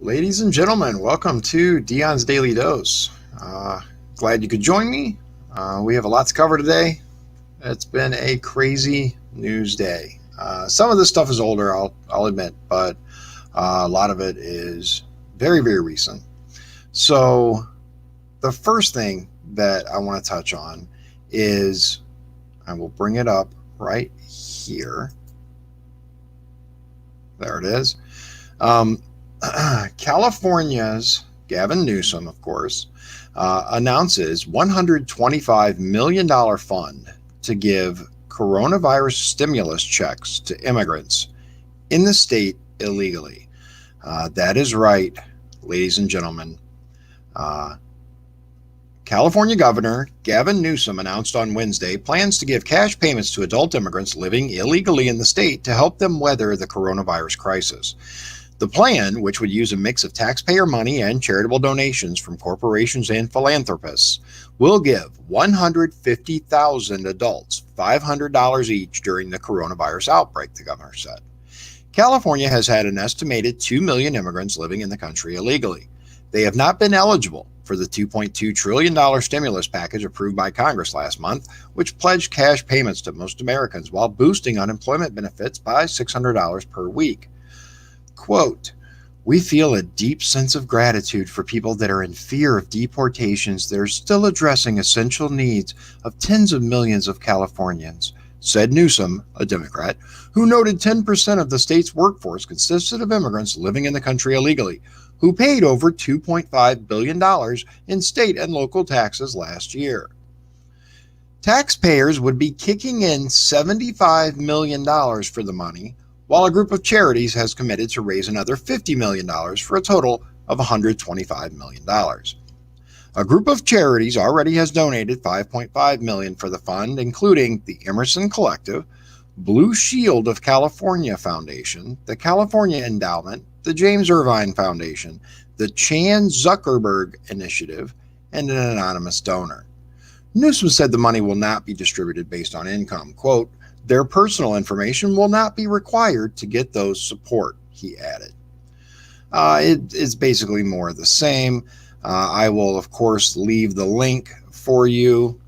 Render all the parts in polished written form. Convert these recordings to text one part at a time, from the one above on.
Ladies and gentlemen, welcome to Dion's Daily Dose. Glad you could join me. We have a lot to cover today. It's been a crazy news day. Some of this stuff is older, I'll admit, but a lot of it is very, very recent. So, the first thing that I want to touch on is I will bring it up right here. There it is. California's Gavin Newsom, of course, announces $125 million fund to give coronavirus stimulus checks to immigrants in the state illegally. That is right, ladies and gentlemen. California Governor Gavin Newsom announced on Wednesday plans to give cash payments to adult immigrants living illegally in the state to help them weather the coronavirus crisis. The plan, which would use a mix of taxpayer money and charitable donations from corporations and philanthropists, will give 150,000 adults $500 each during the coronavirus outbreak, the governor said. California has had an estimated 2 million immigrants living in the country illegally. They have not been eligible for the $2.2 trillion stimulus package approved by Congress last month, which pledged cash payments to most Americans while boosting unemployment benefits by $600 per week. Quote, "We feel a deep sense of gratitude for people that are in fear of deportations that are still addressing essential needs of tens of millions of Californians," said Newsom, a Democrat, who noted 10% of the state's workforce consisted of immigrants living in the country illegally, who paid over $2.5 billion in state and local taxes last year. Taxpayers would be kicking in $75 million for the money, while a group of charities has committed to raise another $50 million for a total of $125 million. A group of charities already has donated $5.5 million for the fund, including the Emerson Collective, Blue Shield of California Foundation, the California Endowment, the James Irvine Foundation, the Chan Zuckerberg Initiative, and an anonymous donor. Newsom said the money will not be distributed based on income. Quote, "Their personal information will not be required to get those support," he added. It's basically more of the same. I will, of course, leave the link for you.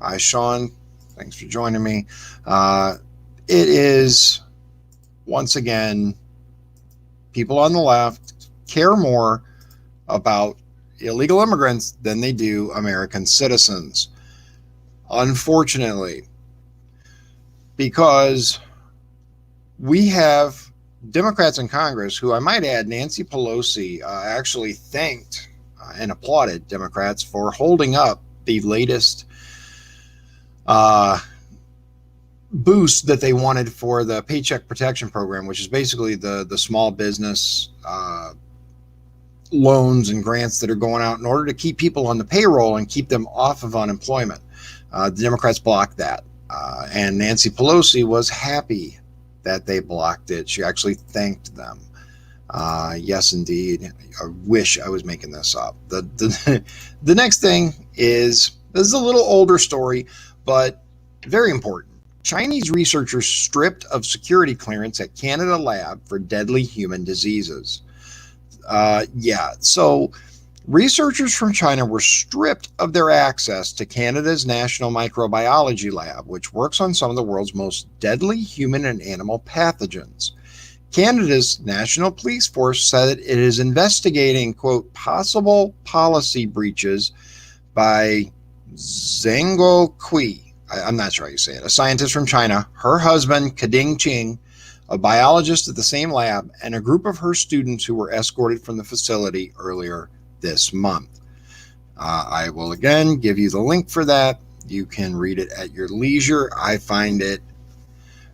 Hi, Sean. Thanks for joining me. It is, once again, people on the left care more about illegal immigrants than they do American citizens. Unfortunately, because we have Democrats in Congress who, I might add, Nancy Pelosi actually thanked and applauded Democrats for holding up the latest boost that they wanted for the Paycheck Protection Program, which is basically the small business loans and grants that are going out in order to keep people on the payroll and keep them off of unemployment. The Democrats blocked that. And Nancy Pelosi was happy that they blocked it. She actually thanked them. Yes, indeed. I wish I was making this up. The next thing is, this is a little older story, but very important. Chinese researchers stripped of security clearance at Canada lab for deadly human diseases. So researchers from China were stripped of their access to Canada's National Microbiology Lab, which works on some of the world's most deadly human and animal pathogens. Canada's National Police Force said it is investigating, quote, possible policy breaches by Zhang Kui. I'm not sure how you say it. A scientist from China, her husband, Kading Qing, a biologist at the same lab, and a group of her students who were escorted from the facility earlier this month. I will again give you the link for that. You can read it at your leisure. I find it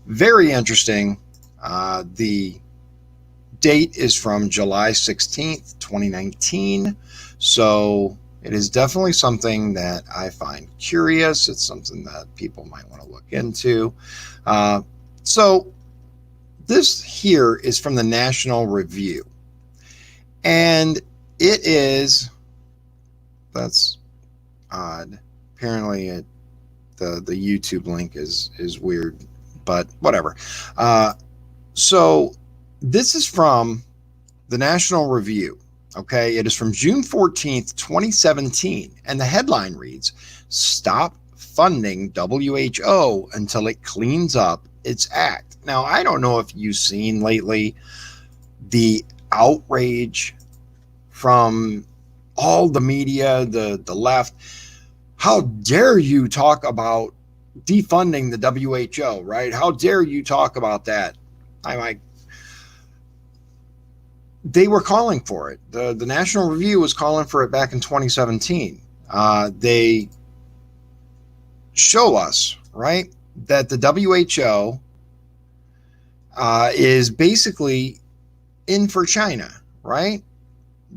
very interesting. The date is from July 16th, 2019. So it is definitely something that I find curious. It's something that people might want to look into. So this here is from the National Review. And it is, that's odd. Apparently the YouTube link is weird, but whatever. So this is from the National Review. Okay, it is from June 14th, 2017, and the headline reads, "Stop funding WHO until it cleans up its act." Now, I don't know if you've seen lately the outrage from all the media, the left. How dare you talk about defunding the WHO, right? How dare you talk about that? I'm like, they were calling for it. The National Review was calling for it back in 2017. They show us, right, that the WHO is basically in for China, right?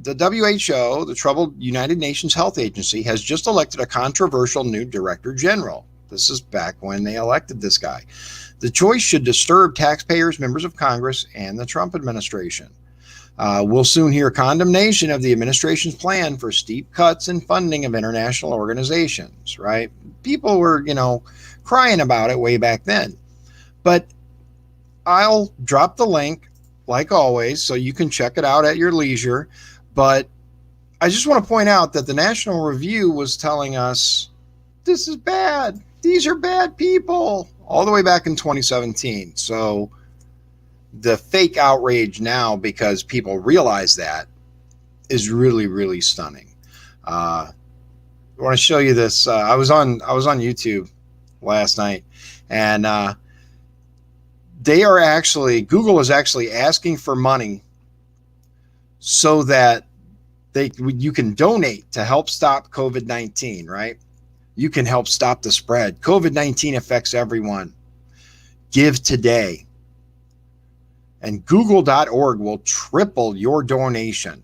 The WHO, the troubled United Nations Health Agency, has just elected a controversial new director general. This is back when they elected this guy. The choice should disturb taxpayers, members of Congress, and the Trump administration. We'll soon hear condemnation of the administration's plan for steep cuts in funding of international organizations, right? People were, crying about it way back then. But I'll drop the link, like always, so you can check it out at your leisure. But I just want to point out that the National Review was telling us this is bad. These are bad people all the way back in 2017. So the fake outrage now, because people realize that, is really, really stunning. I want to show you this. I was on YouTube last night, and Google is actually asking for money so that you can donate to help stop COVID-19, right? You can help stop the spread. COVID-19 affects everyone. Give today. And Google.org will triple your donation.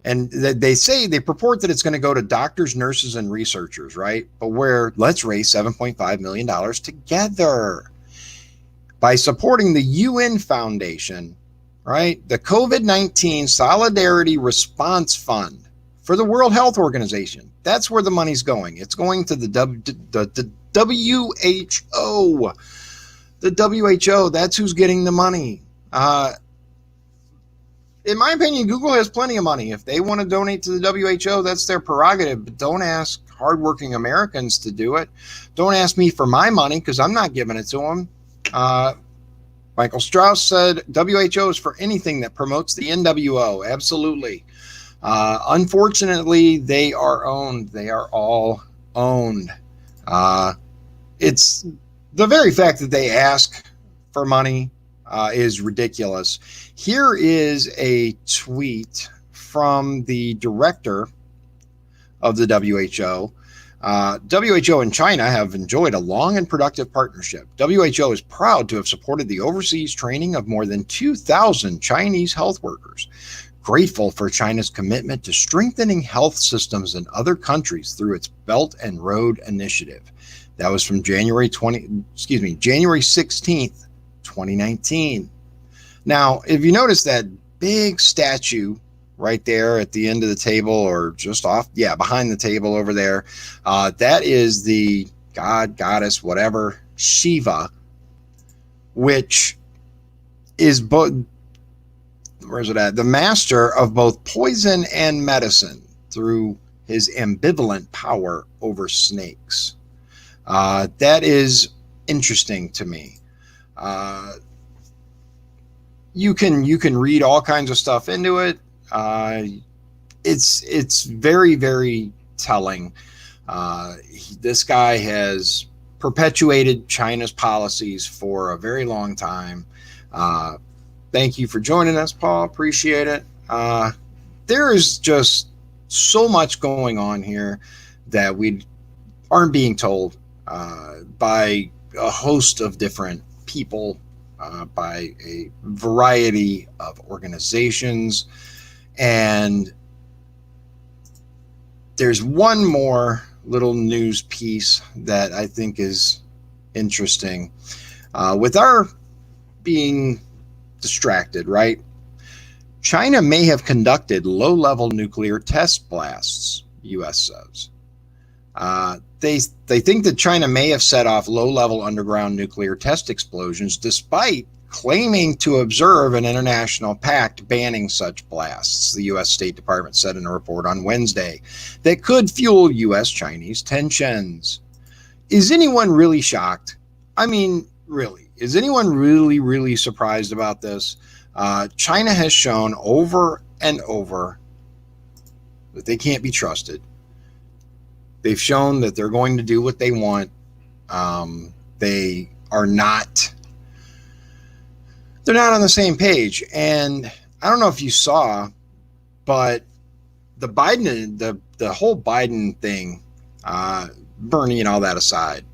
And they purport that it's going to go to doctors, nurses, and researchers, right? But let's raise $7.5 million together by supporting the UN Foundation, right? The COVID-19 Solidarity Response Fund for the World Health Organization. That's where the money's going. It's going to the WHO. The WHO, that's who's getting the money. In my opinion, Google has plenty of money. If they want to donate to the WHO, that's their prerogative. But don't ask hardworking Americans to do it. Don't ask me for my money, because I'm not giving it to them. Michael Strauss said WHO is for anything that promotes the NWO. Absolutely. Unfortunately, they are owned. They are all owned. It's the very fact that they ask for money is ridiculous. Here is a tweet from the director of the WHO. WHO and China have enjoyed a long and productive partnership. WHO is proud to have supported the overseas training of more than 2,000 Chinese health workers. Grateful for China's commitment to strengthening health systems in other countries through its Belt and Road Initiative. That was from January 16th, 2019. Now, if you notice that big statue right there at the end of the table, or just behind the table over there, that is the god, goddess, whatever, Shiva, which is the master of both poison and medicine through his ambivalent power over snakes. That is interesting to me. You can read all kinds of stuff into it. It's very, very telling. This guy has perpetuated China's policies for a very long time. Thank you for joining us, Paul. Appreciate it. There is just so much going on here that we aren't being told by a host of different people, by a variety of organizations. And there's one more little news piece that I think is interesting. With our being distracted, right? China may have conducted low-level nuclear test blasts, U.S. says. they think that China may have set off low-level underground nuclear test explosions despite claiming to observe an international pact banning such blasts, the U.S. State Department said in a report on Wednesday, that could fuel U.S.-Chinese tensions. Is anyone really shocked? I mean, really, is anyone really surprised about this? China has shown over and over that they can't be trusted. They've shown that they're going to do what they want. They are not. They're not on the same page. And I don't know if you saw, but the whole Biden thing, Bernie and all that aside,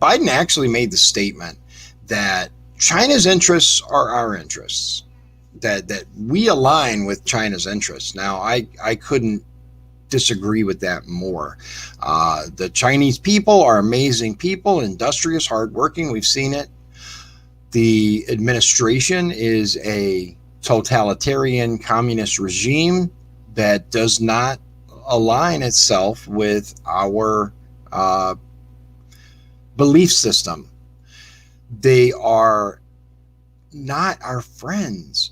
Biden actually made the statement that China's interests are our interests, that we align with China's interests. Now, I couldn't disagree with that more. The Chinese people are amazing people, industrious, hardworking. We've seen it. The administration is a totalitarian communist regime that does not align itself with our belief system. They are not our friends.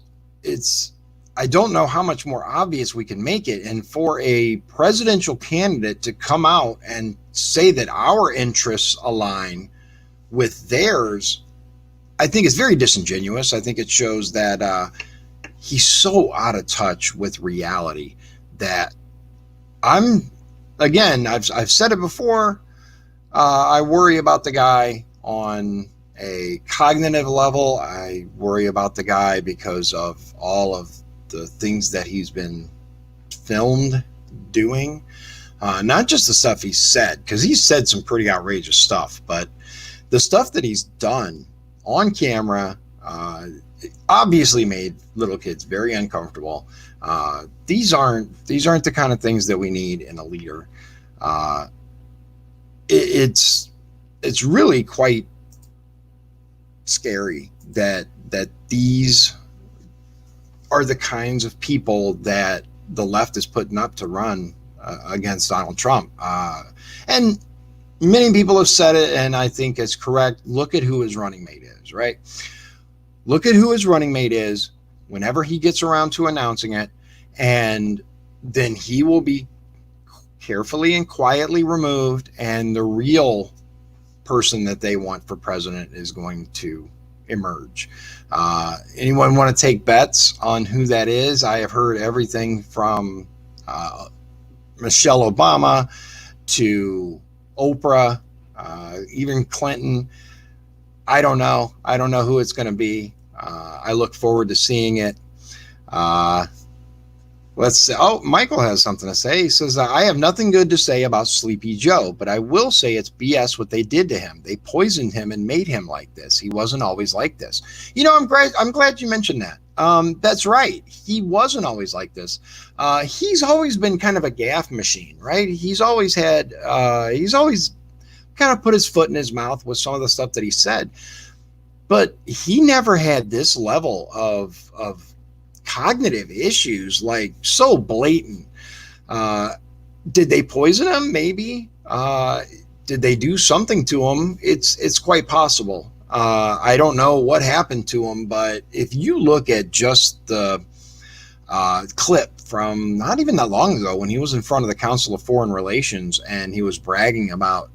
I don't know how much more obvious we can make it. And for a presidential candidate to come out and say that our interests align with theirs, I think it's very disingenuous. I think it shows that he's so out of touch with reality that I've said it before, I worry about the guy on a cognitive level. I worry about the guy because of all of the things that he's been filmed doing. Not just the stuff he said, because he's said some pretty outrageous stuff, but the stuff that he's done on camera obviously made little kids very uncomfortable. These aren't the kind of things that we need in a leader. It's really quite scary that these are the kinds of people that the left is putting up to run against Donald Trump. And many people have said it, and I think it's correct. Look at who his running mate is, right? Look at who his running mate is whenever he gets around to announcing it, and then he will be carefully and quietly removed, and the real person that they want for president is going to emerge. Anyone want to take bets on who that is? I have heard everything from Michelle Obama to Oprah, even Clinton. I don't know. I don't know who it's going to be. I look forward to seeing it. Let's see. Oh, Michael has something to say. He says, I have nothing good to say about Sleepy Joe, but I will say it's BS what they did to him. They poisoned him and made him like this. He wasn't always like this. You know, I'm glad you mentioned that. That's right. He wasn't always like this. He's always been kind of a gaffe machine, right? He's always kind of put his foot in his mouth with some of the stuff that he said, but he never had this level of cognitive issues, like so blatant. Did they poison him? Maybe. Did they do something to him? It's quite possible. I don't know what happened to him, but if you look at just the clip from not even that long ago when he was in front of the Council of Foreign Relations and he was bragging about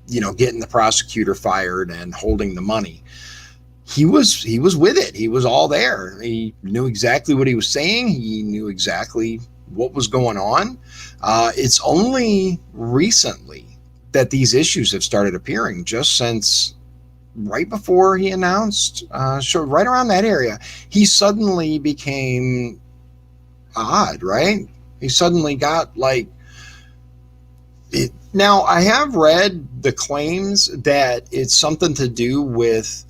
getting the prosecutor fired and holding the money. He was with it. He was all there. He knew exactly what he was saying. He knew exactly what was going on. It's only recently that these issues have started appearing, just since right before he announced, so right around that area, he suddenly became odd, right? He suddenly got like it. Now, I have read the claims that it's something to do with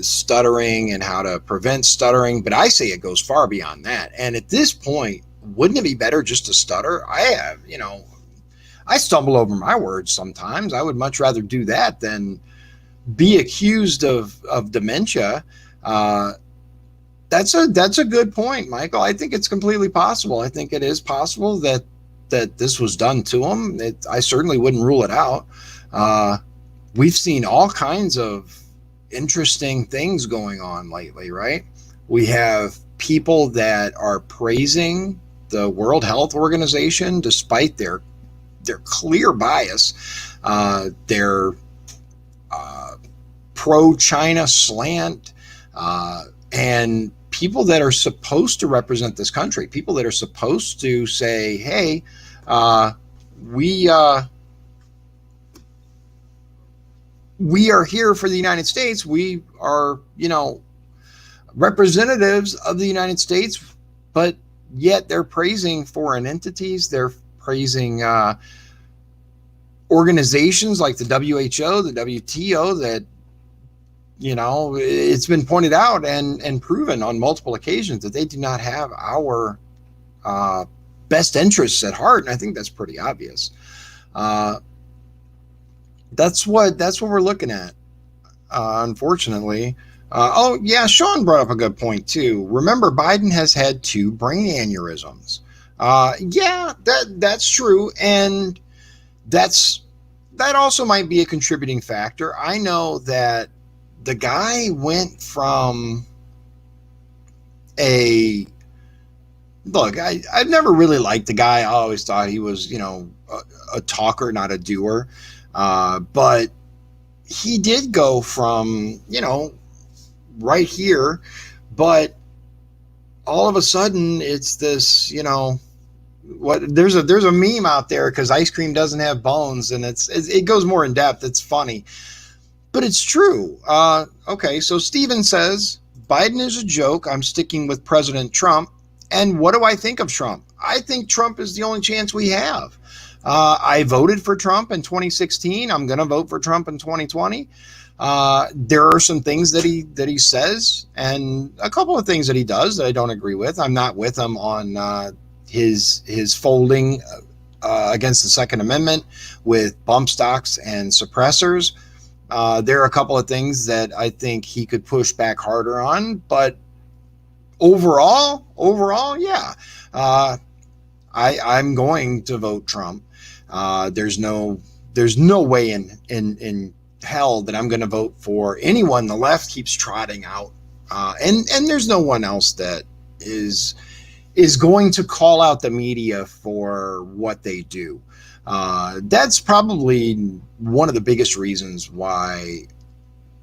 stuttering and how to prevent stuttering, but I say it goes far beyond that. And at this point, wouldn't it be better just to stutter? I stumble over my words sometimes. I would much rather do that than be accused of dementia. That's a good point, Michael. I think it's completely possible. I think it is possible that that this was done to him. I certainly wouldn't rule it out. We've seen all kinds of interesting things going on lately, right? We have people that are praising the World Health Organization despite their clear bias, their pro-China slant, and people that are supposed to represent this country, people that are supposed to say, hey, we are here for the United States. We are, representatives of the United States, but yet they're praising foreign entities. They're praising organizations like the WHO, the WTO, that, it's been pointed out and proven on multiple occasions that they do not have our best interests at heart. And I think that's pretty obvious. That's what we're looking at, unfortunately. Oh, yeah, Sean brought up a good point, too. Remember, Biden has had 2 brain aneurysms. Yeah, that's true. And that also might be a contributing factor. I know that the guy went from I've never really liked the guy. I always thought he was, a talker, not a doer. But he did go from, right here, but all of a sudden it's this, there's a meme out there because ice cream doesn't have bones, and it goes more in depth. It's funny, but it's true. Okay, so Steven says Biden is a joke. I'm sticking with President Trump. And what do I think of Trump? I think Trump is the only chance we have. I voted for Trump in 2016. I'm going to vote for Trump in 2020. There are some things that he says, and a couple of things that he does that I don't agree with. I'm not with him on his folding against the Second Amendment with bump stocks and suppressors. There are a couple of things that I think he could push back harder on, but overall, yeah. I'm going to vote Trump. There's no way in hell that I'm going to vote for anyone the left keeps trotting out. And there's no one else that is going to call out the media for what they do. That's probably one of the biggest reasons why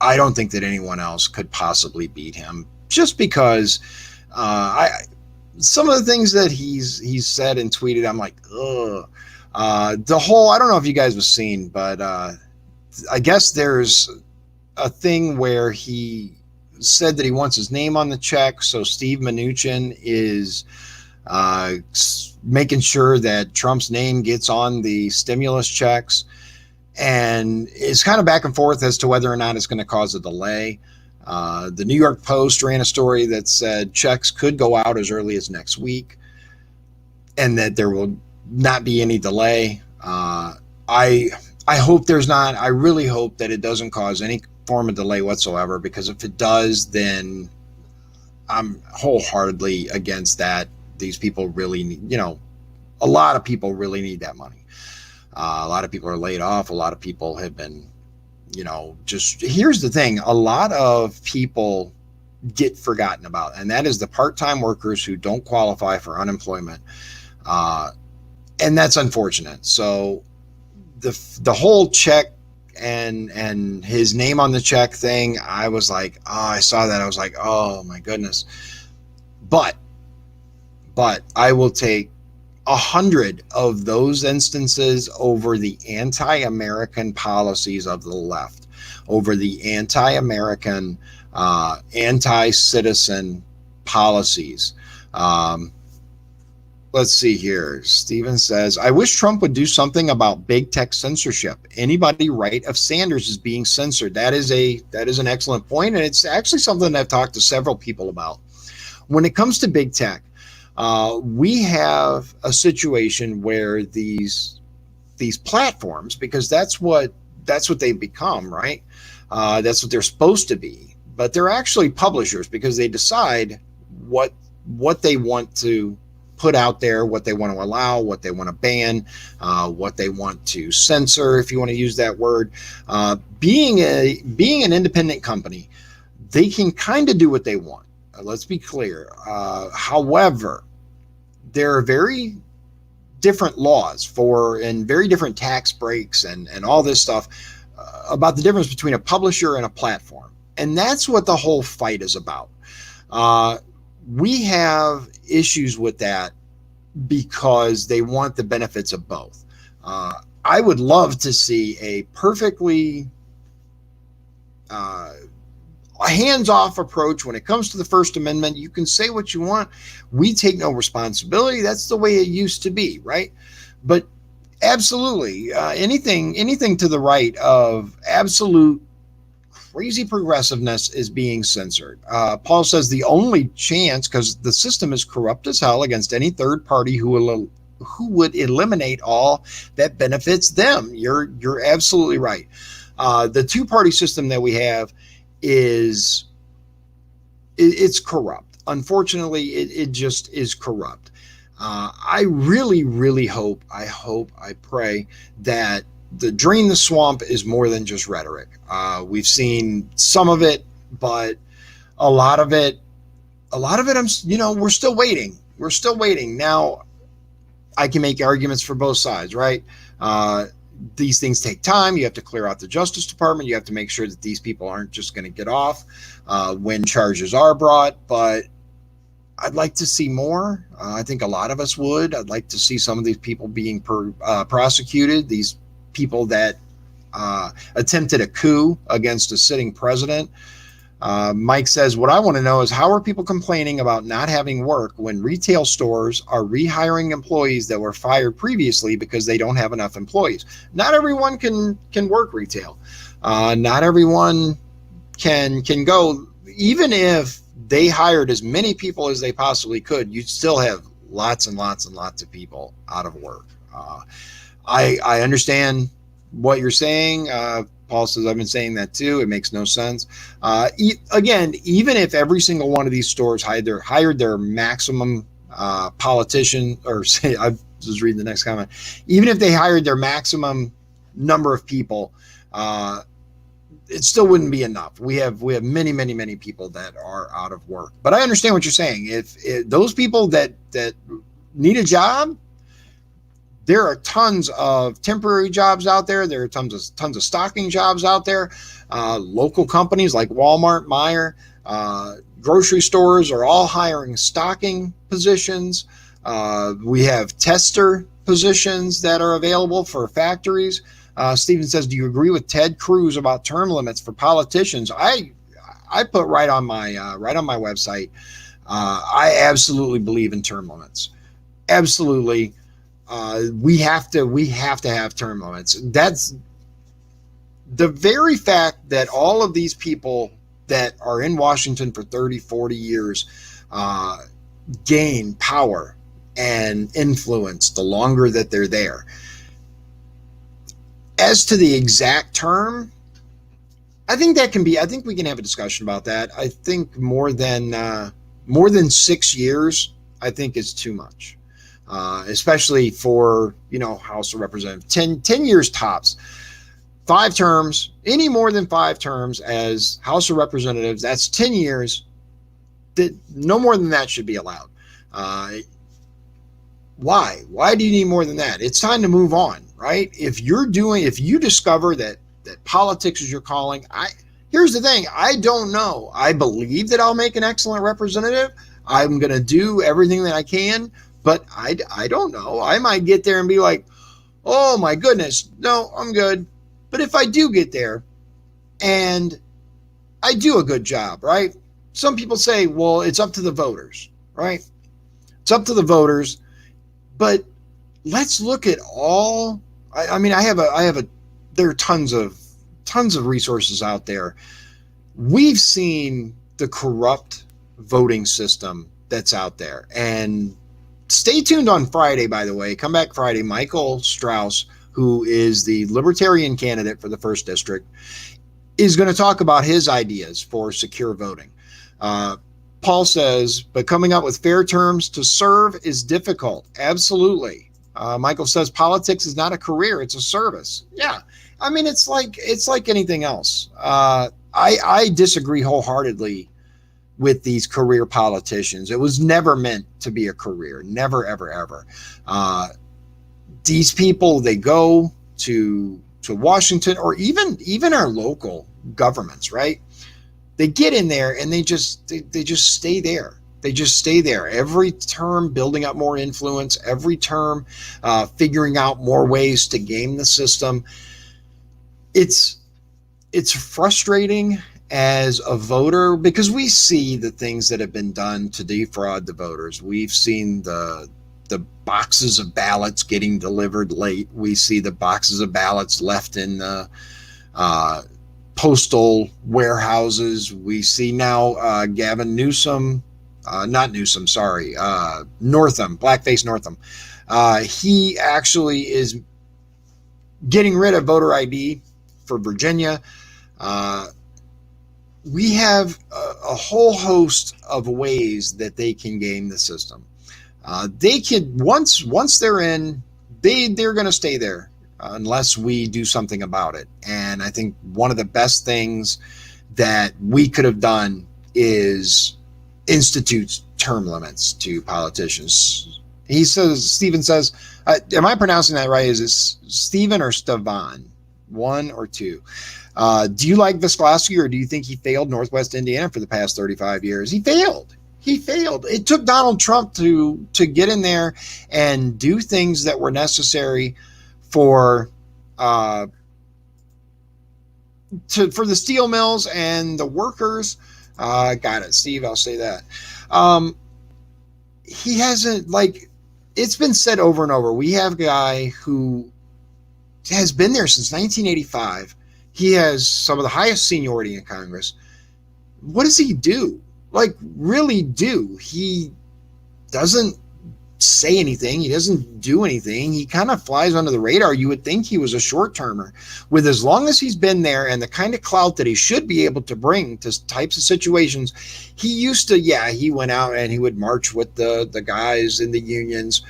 I don't think that anyone else could possibly beat him, just because some of the things that he's said and tweeted, I'm like, ugh. The whole, I don't know if you guys have seen, but I guess there's a thing where he said that he wants his name on the check. So Steve Mnuchin is making sure that Trump's name gets on the stimulus checks, and it's kind of back and forth as to whether or not it's going to cause a delay. The New York Post ran a story that said checks could go out as early as next week and that there will not be any delay. I hope there's not. I really hope that it doesn't cause any form of delay whatsoever, because if it does, then I'm wholeheartedly against that. These people really need, a lot of people really need that money. A lot of people are laid off. A lot of people have been, just, here's the thing. A lot of people get forgotten about, and that is the part-time workers who don't qualify for unemployment. And that's unfortunate. So the whole check and his name on the check thing, I was like, I saw that. I was like, oh my goodness. But I will take 100 of those instances over the anti-American policies of the left, over the anti-American, anti-citizen policies. Let's see here. Steven says, I wish Trump would do something about big tech censorship. Anybody right of Sanders is being censored. That is an excellent point, and it's actually something that I've talked to several people about. When it comes to big tech, we have a situation where these platforms, because that's what they've become, right? That's what they're supposed to be, but they're actually publishers, because they decide what they want to put out there what they want to allow, what they want to ban, what they want to censor, if you want to use that word. Being an independent company, they can kind of do what they want. Let's be clear. However, there are very different laws and very different tax breaks and all this stuff about the difference between a publisher and a platform. And that's what the whole fight is about. We have issues with that because they want the benefits of both. I would love to see a perfectly hands-off approach when it comes to the First Amendment. You can say what you want. We take no responsibility. That's the way it used to be, right? But absolutely, anything to the right of absolute crazy progressiveness is being censored. Paul says the only chance, because the system is corrupt as hell against any third party who would eliminate all that benefits them. You're absolutely right. The two-party system that we have it's corrupt. Unfortunately, it just is corrupt. I really hope, I pray that the drain the swamp is more than just rhetoric. We've seen some of it, but a lot of it, we're still waiting. We're still waiting. Now, I can make arguments for both sides, right? These things take time. You have to clear out the Justice Department. You have to make sure that these people aren't just going to get off when charges are brought. But I'd like to see more. I think a lot of us would. I'd like to see some of these people being prosecuted. These people that attempted a coup against a sitting president. Mike says, what I want to know is how are people complaining about not having work when retail stores are rehiring employees that were fired previously because they don't have enough employees? Not everyone can work retail. Not everyone can go. Even if they hired as many people as they possibly could, you'd still have lots and lots and lots of people out of work. I understand what you're saying. Paul says, I've been saying that too. It makes no sense. Again, even if every single one of these stores hired their maximum politician, or say, I was reading the next comment, even if they hired their maximum number of people, it still wouldn't be enough. We have many people that are out of work. But I understand what you're saying. If those people that need a job, there are tons of temporary jobs out there. There are tons of stocking jobs out there. Local companies like Walmart, Meijer, grocery stores are all hiring stocking positions. We have tester positions that are available for factories. Stephen says, do you agree with Ted Cruz about term limits for politicians? I put right on my website. I absolutely believe in term limits. Absolutely. We have to have term limits. That's the very fact that all of these people that are in Washington for 30, 40 years gain power and influence the longer that they're there. As to the exact term, I think we can have a discussion about that. I think more than 6 years, I think is too much. Especially for, House of Representatives, 10 years tops. 5 terms, any more than 5 terms as House of Representatives, that's 10 years. No more than that should be allowed. Why? Why do you need more than that? It's time to move on, right? If you discover that politics is your calling, here's the thing, I don't know. I believe that I'll make an excellent representative. I'm going to do everything that I can. But I don't know. I might get there and be like, oh my goodness, no, I'm good. But if I do get there and I do a good job, right? Some people say, well, it's up to the voters, right? It's up to the voters. But let's look at all. There are tons of resources out there. We've seen the corrupt voting system that's out there, and stay tuned on Friday, by the way. Come back Friday. Michael Strauss, who is the Libertarian candidate for the 1st District, is going to talk about his ideas for secure voting. Paul says, but coming up with fair terms to serve is difficult. Absolutely. Michael says politics is not a career; it's a service. Yeah, I mean it's like anything else. I disagree wholeheartedly with these career politicians. It was never meant to be a career. Never, ever, ever. These people, they go to Washington or even our local governments, right? They get in there and they just stay there. They just stay there every term, building up more influence, every term, figuring out more ways to game the system. It's frustrating as a voter because we see the things that have been done to defraud the voters. We've seen the boxes of ballots getting delivered late. We see the boxes of ballots left in the postal warehouses. We see now Gavin Newsom, not Newsom, sorry, Northam, blackface Northam. He actually is getting rid of voter ID for Virginia. We have a whole host of ways that they can game the system. They can once they're in, they're going to stay there unless we do something about it. And I think one of the best things that we could have done is institute term limits to politicians. Stephen says, am I pronouncing that right? Is it Stephen or Stevan? One or two? Do you like Visclosky, or do you think he failed Northwest Indiana for the past 35 years? He failed. He failed. It took Donald Trump to get in there and do things that were necessary for the steel mills and the workers. Got it, Steve. I'll say that. He hasn't, it's been said over and over. We have a guy who has been there since 1985. He has some of the highest seniority in Congress. What does he do? Really do? He doesn't say anything. He doesn't do anything. He kind of flies under the radar. You would think he was a short-termer. With as long as he's been there and the kind of clout that he should be able to bring to types of situations, he used to, he went out and he would march with the guys in the unions.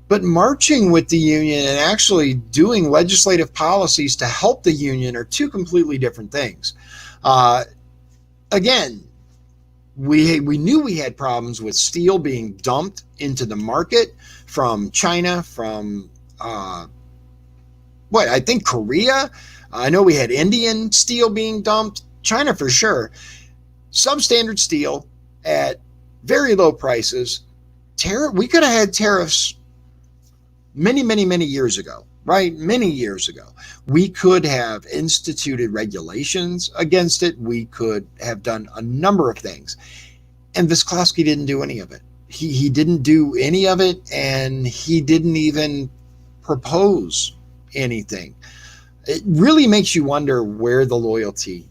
But marching with the union and actually doing legislative policies to help the union are two completely different things. Again, we knew we had problems with steel being dumped into the market from China, from I think Korea. I know we had Indian steel being dumped, China for sure. Substandard steel at very low prices. We could have had tariffs many, many, many years ago, right? Many years ago. We could have instituted regulations against it. We could have done a number of things. And Visclosky didn't do any of it. He didn't do any of it, and he didn't even propose anything. It really makes you wonder where the loyalty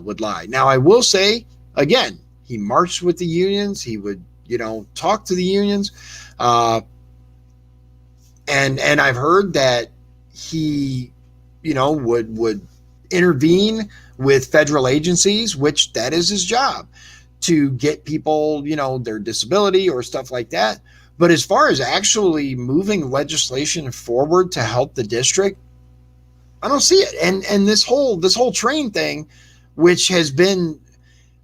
would lie. Now, I will say, again, he marched with the unions. He would, talk to the unions. And I've heard that he, would intervene with federal agencies, which that is his job, to get people, their disability or stuff like that. But as far as actually moving legislation forward to help the district, I don't see it. And this whole train thing, which has been,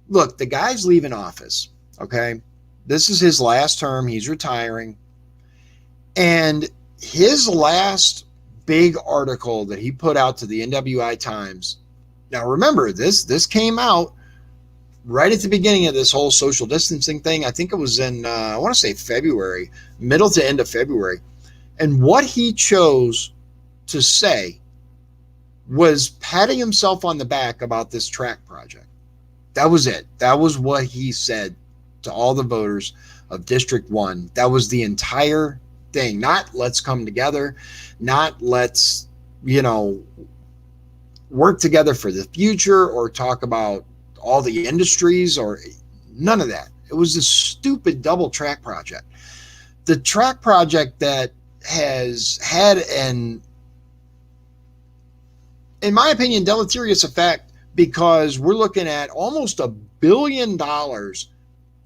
look, the guy's leaving office. Okay. This is his last term. He's retiring. And his last big article that he put out to the NWI Times. Now, remember, this came out right at the beginning of this whole social distancing thing. I think it was in, I want to say February, middle to end of February. And what he chose to say was patting himself on the back about this track project. That was it. That was what he said to all the voters of District 1. That was the entire thing. Not let's come together, not let's, work together for the future or talk about all the industries or none of that. It was this stupid double track project. The track project that has had in my opinion, deleterious effect because we're looking at almost $1 billion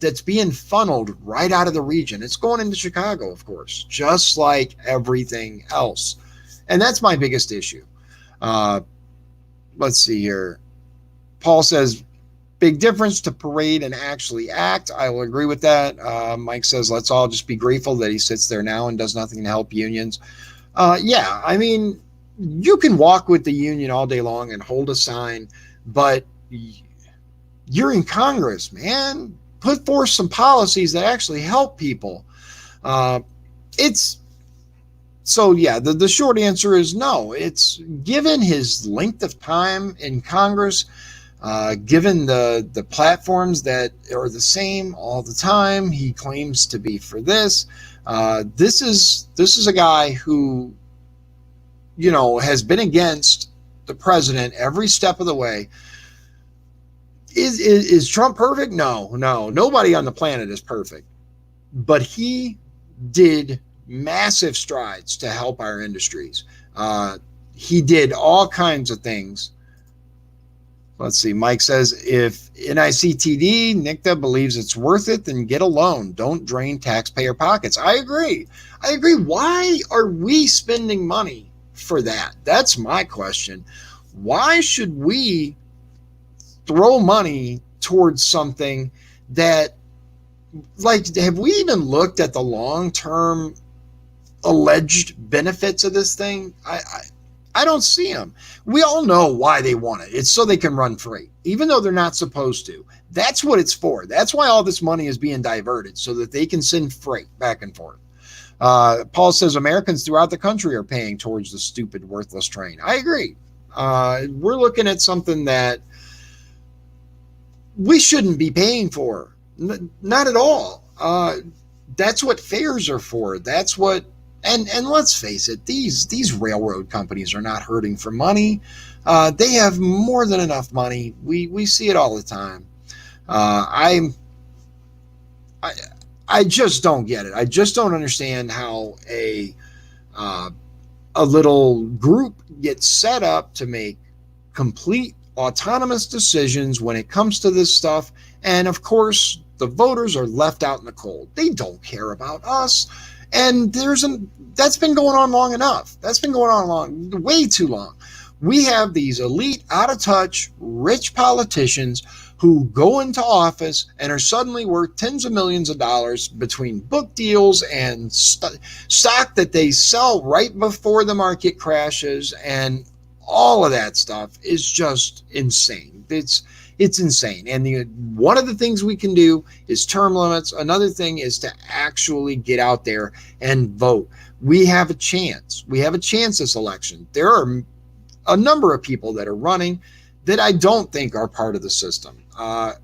that's being funneled right out of the region. It's going into Chicago, of course, just like everything else. And that's my biggest issue. Uh, let's see here. Paul says, big difference to parade and actually act. I will agree with that. Mike says, let's all just be grateful that he sits there now and does nothing to help unions. Yeah, I mean, you can walk with the union all day long and hold a sign, but you're in Congress, man. Put forth some policies that actually help people. It's so, yeah, the short answer is no. It's given his length of time in Congress, given the platforms that are the same all the time, he claims to be for this. This is a guy who, has been against the president every step of the way. Is Trump perfect? No. Nobody on the planet is perfect. But he did massive strides to help our industries. He did all kinds of things. Let's see. Mike says, if NICTD, NICTA believes it's worth it, then get a loan. Don't drain taxpayer pockets. I agree. Why are we spending money for that? That's my question. Why should we throw money towards something that, like, have we even looked at the long-term alleged benefits of this thing? I don't see them. We all know why they want it. It's so they can run free, even though they're not supposed to. That's what it's for. That's why all this money is being diverted, so that they can send freight back and forth. Paul says Americans throughout the country are paying towards the stupid, worthless train. I agree. We're looking at something that we shouldn't be paying for. Not at all. That's what fares are for. That's what. And let's face it, these railroad companies are not hurting for money. They have more than enough money. We see it all the time. I just don't get it. I just don't understand how a little group gets set up to make complete autonomous decisions when it comes to this stuff. And of course, the voters are left out in the cold. They don't care about us. And that's been going on long enough. That's been going on way too long. We have these elite, out of touch, rich politicians who go into office and are suddenly worth tens of millions of dollars between book deals and stock that they sell right before the market crashes, and all of that stuff is just insane. It's insane. And one of the things we can do is term limits. Another thing is to actually get out there and vote. We have a chance. We have a chance this election. There are a number of people that are running that I don't think are part of the system. I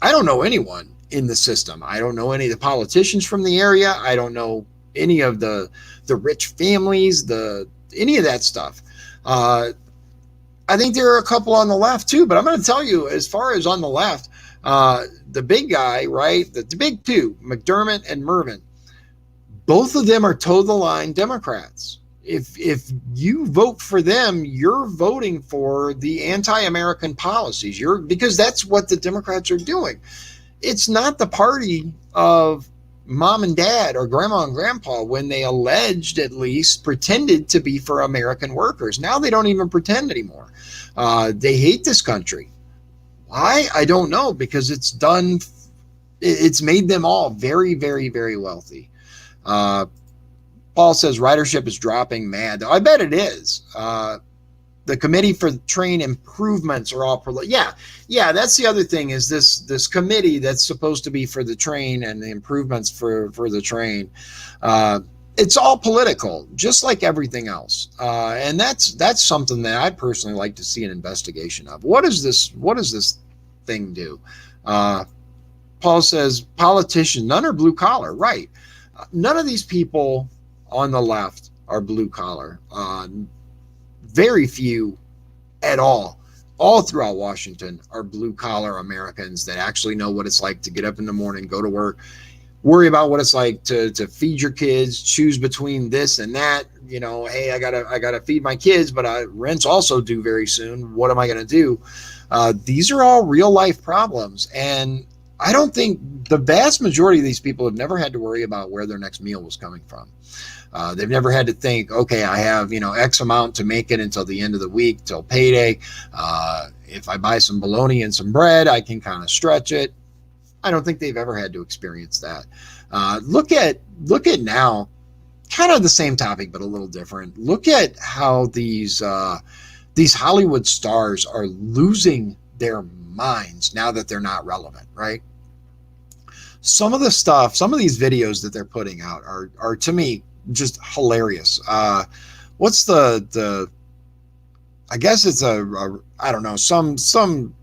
don't know anyone in the system. I don't know any of the politicians from the area. I don't know any of the rich families, any of that stuff. I think there are a couple on the left too, but I'm going to tell you, as far as on the left, the big guy, right? The big two, McDermott and Mervin, both of them are toe-the-line Democrats. If you vote for them, you're voting for the anti-American policies. Because that's what the Democrats are doing. It's not the party of mom and dad or grandma and grandpa, when they alleged, at least pretended to be for American workers. Now they don't even pretend anymore. They hate this country. Why? I don't know, because it's made them all very, very, very wealthy. Paul says ridership is dropping mad. I bet it is. The committee for train improvements are all yeah. That's the other thing, is this committee that's supposed to be for the train and the improvements for the train. It's all political, just like everything else. And that's something that I personally like to see an investigation of. What does this thing do? Paul says politicians, none are blue collar, right? None of these people on the left are blue collar. Very few at all throughout Washington are blue collar Americans that actually know what it's like to get up in the morning, go to work, worry about what it's like to feed your kids, choose between this and that. Hey, I gotta feed my kids, but rent's also due very soon. What am I gonna do? These are all real life problems, and I don't think the vast majority of these people have never had to worry about where their next meal was coming from. They've never had to think, okay, I have, X amount to make it until the end of the week, till payday. If I buy some bologna and some bread, I can kind of stretch it. I don't think they've ever had to experience that. Look at now, kind of the same topic but a little different. Look at how these Hollywood stars are losing their minds now that they're not relevant, right? Some of the stuff, some of these videos that they're putting out are to me just hilarious. What's the I guess it's I don't know, some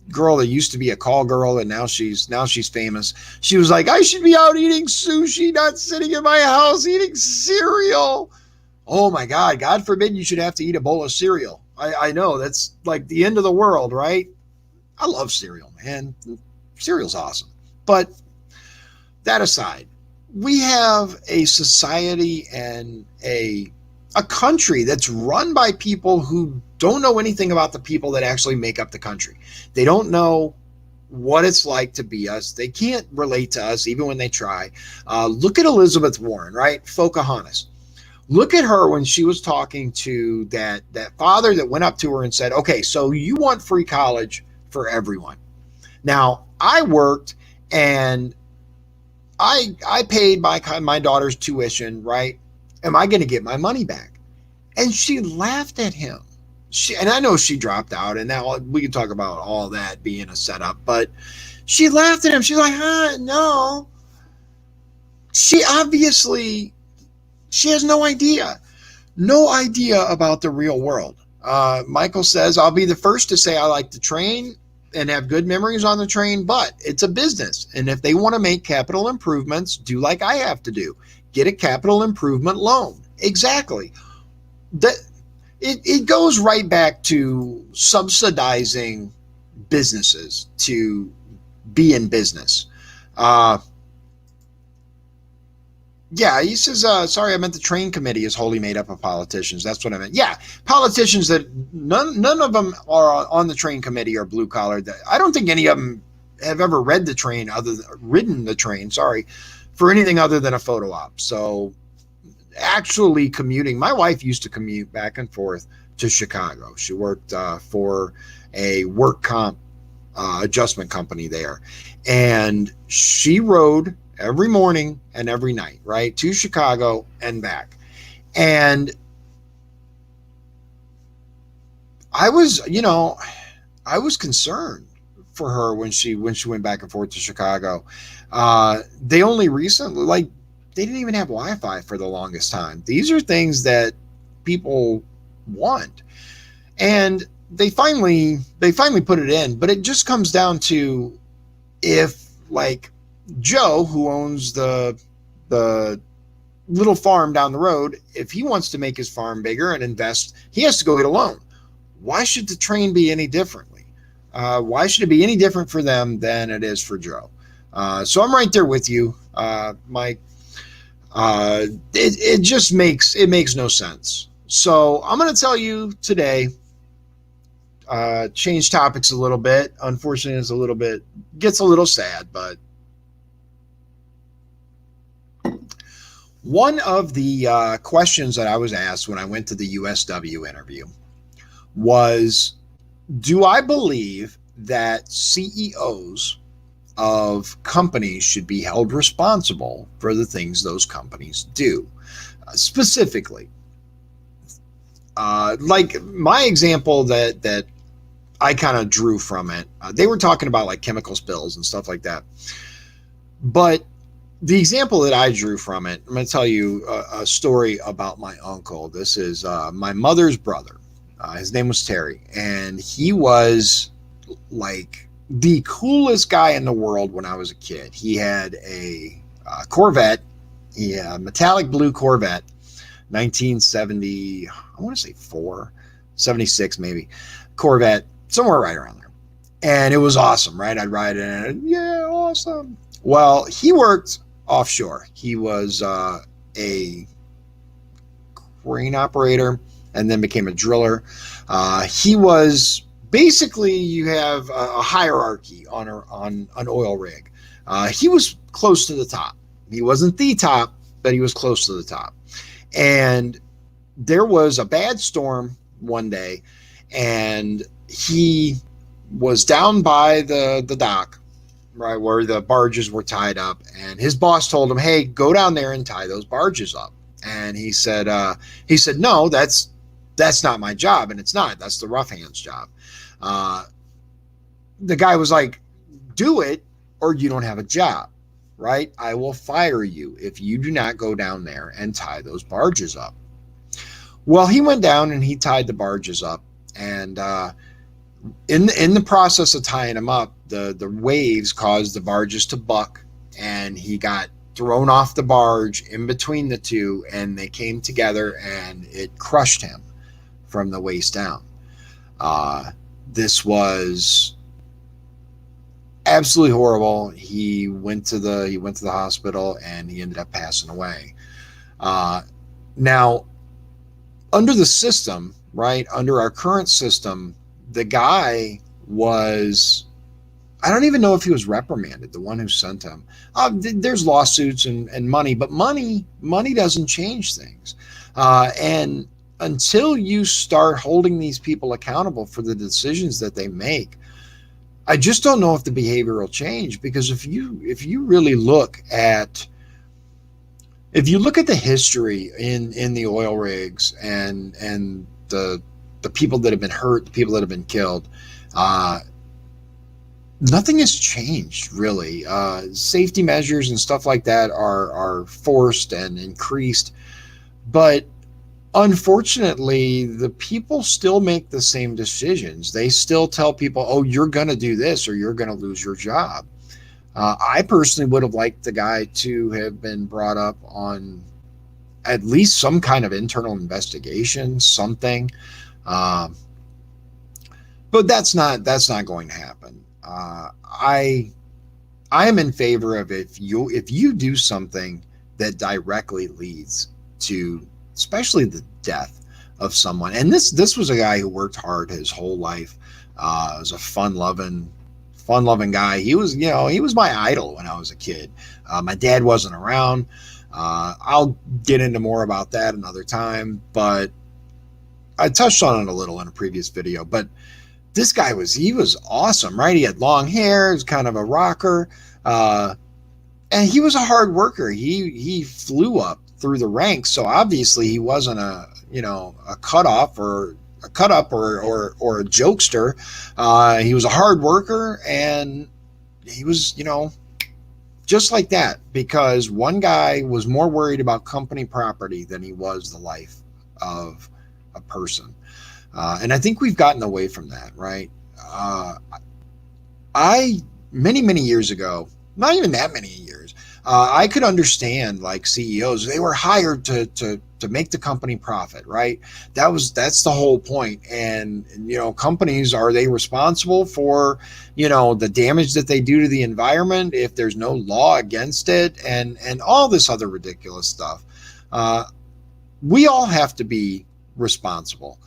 girl that used to be a call girl and now she's famous. She was like, I should be out eating sushi, not sitting in my house eating cereal. Oh my God forbid you should have to eat a bowl of cereal. I know that's like the end of the world, right? I love cereal, man. Cereal's awesome. But that aside, we have a society and a country that's run by people who don't know anything about the people that actually make up the country. They don't know what it's like to be us. They can't relate to us even when they try. Look at Elizabeth Warren, right? Pocahontas. Look at her when she was talking to that father that went up to her and said, okay, so you want free college for everyone. Now, I worked and I paid my daughter's tuition, right? Am I going to get my money back? And she laughed at him. And I know she dropped out, and now we can talk about all that being a setup, but she laughed at him. She's like, no. She has no idea about the real world. Michael says, I'll be the first to say I like the train and have good memories on the train, but it's a business. And if they want to make capital improvements, do like I have to do. Get a capital improvement loan. Exactly. It goes right back to subsidizing businesses to be in business. Yeah, he says, sorry, I meant the train committee is wholly made up of politicians. That's what I meant. Yeah, politicians that none of them are on the train committee are blue collar. I don't think any of them have ever ridden the train, for anything other than a photo op. So actually commuting, my wife used to commute back and forth to Chicago. She worked for a work comp adjustment company there. And she rode every morning and every night, right, to Chicago and back. And I was concerned for her when she went back and forth to Chicago. They only recently, they didn't even have Wi-Fi for the longest time. These are things that people want. And they finally put it in, but it just comes down to if Joe, who owns the little farm down the road, if he wants to make his farm bigger and invest, he has to go get a loan. Why should the train be any differently? Why should it be any different for them than it is for Joe? So I'm right there with you, Mike. It just makes no sense. So I'm going to tell you today, change topics a little bit. Unfortunately, gets a little sad, but one of the questions that I was asked when I went to the USW interview was, do I believe that CEOs of companies should be held responsible for the things those companies do? Specifically, like my example that I kind of drew from it, they were talking about chemical spills and stuff like that. But the example that I drew from it, I'm going to tell you a story about my uncle. This is my mother's brother. His name was Terry, and he was the coolest guy in the world when I was a kid. He had a Corvette, a metallic blue Corvette, 1970, I want to say 76 maybe, Corvette, somewhere right around there. And it was awesome, right? I'd ride in it. Yeah, awesome. Well, he worked offshore. He was a crane operator and then became a driller. He was basically you have a hierarchy on an oil rig. He was close to the top. He wasn't the top, but he was close to the top. And there was a bad storm one day, and he was down by the dock, right where the barges were tied up, and his boss told him, "Hey, go down there and tie those barges up." And he said, "No, that's not my job, and it's not. That's the rough hands job." Uh, the guy was like, "Do it, or you don't have a job, right? I will fire you if you do not go down there and tie those barges up." Well, he went down and he tied the barges up, and in the process of tying them up, the waves caused the barges to buck, and he got thrown off the barge in between the two, and they came together, and it crushed him from the waist down. This was absolutely horrible. He went to the hospital, and he ended up passing away. Now, under the system, right, under our current system, the guy was, I don't even know if he was reprimanded, the one who sent him. There's lawsuits and money, but money doesn't change things. And until you start holding these people accountable for the decisions that they make, I just don't know if the behavior will change. Because if you really look at the history in the oil rigs and the people that have been hurt, the people that have been killed, nothing has changed really. Safety measures and stuff like that are forced and increased, but unfortunately, the people still make the same decisions. They still tell people, "Oh, you're going to do this, or you're going to lose your job." I personally would have liked the guy to have been brought up on at least some kind of internal investigation, something. But that's not going to happen. I am in favor of, if you do something that directly leads to, especially the death of someone. And this was a guy who worked hard his whole life. Was a fun-loving guy. He was my idol when I was a kid. My dad wasn't around. I'll get into more about that another time, but I touched on it a little in a previous video. But this guy was awesome, right? He had long hair, he was kind of a rocker, and he was a hard worker. He flew up through the ranks, so obviously he wasn't a cut up or a jokester. He was a hard worker, and he was just like that, because one guy was more worried about company property than he was the life of a person. And I think we've gotten away from that, right? Many years ago, not even that many years, I could understand, like, CEOs, they were hired to make the company profit, right? That's the whole point. And companies, are they responsible for the damage that they do to the environment if there's no law against it, and all this other ridiculous stuff? We all have to be responsible.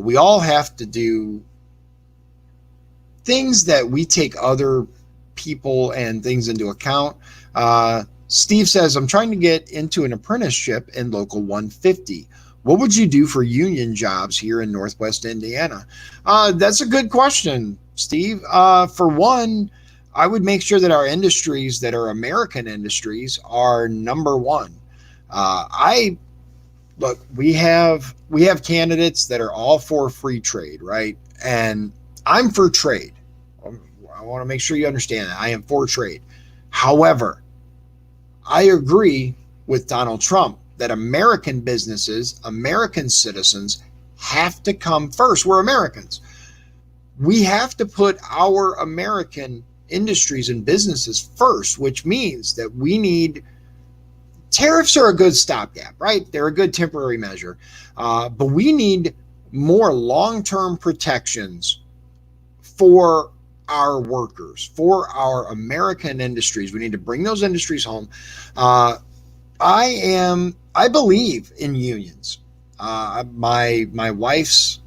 We all have to do things that we take other people and things into account. Steve says, "I'm trying to get into an apprenticeship in Local 150. What would you do for union jobs here in Northwest Indiana?" That's a good question, Steve. For one, I would make sure that our industries that are American industries are number one. Look, we have candidates that are all for free trade, right? And I'm for trade. I want to make sure you understand that. I am for trade. However, I agree with Donald Trump that American businesses, American citizens have to come first. We're Americans. We have to put our American industries and businesses first, which means that we need tariffs are a good stopgap, right? They're a good temporary measure. But we need more long-term protections for our workers, for our American industries. We need to bring those industries home. I believe in unions. My wife's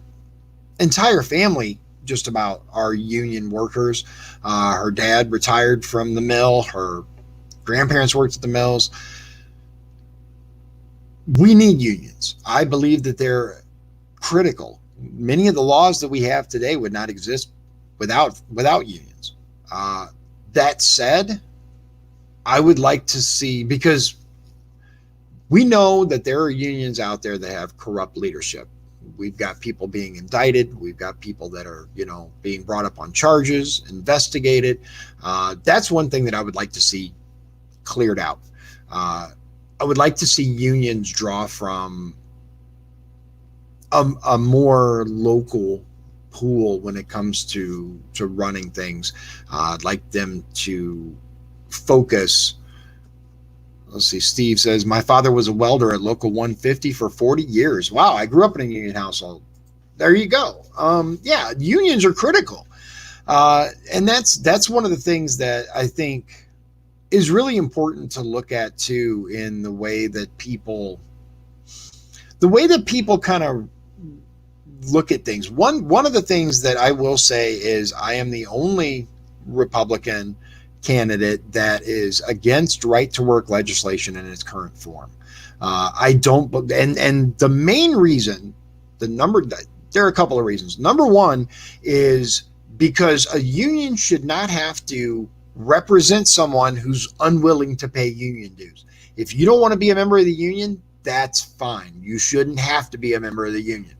entire family just about our union workers. Her dad retired from the mill. Her grandparents worked at the mills. We need unions. I believe that they're critical. Many of the laws that we have today would not exist without unions. That said, I would like to see, because we know that there are unions out there that have corrupt leadership. We've got people being indicted. We've got people that are, being brought up on charges, investigated. That's one thing that I would like to see cleared out. I would like to see unions draw from a more local pool when it comes to running things. I'd like them to focus. Let's see. Steve says, my father was a welder at Local 150 for 40 years. Wow, I grew up in a union household. There you go. Yeah, unions are critical. And that's one of the things that I think is really important to look at too, in the way that people kind of look at things. One of the things that I will say is I am the only Republican candidate that is against right to work legislation in its current form. I don't, and the main reason, there are a couple of reasons. Number one is because a union should not have to represent someone who's unwilling to pay union dues. If you don't want to be a member of the union, that's fine. You shouldn't have to be a member of the union.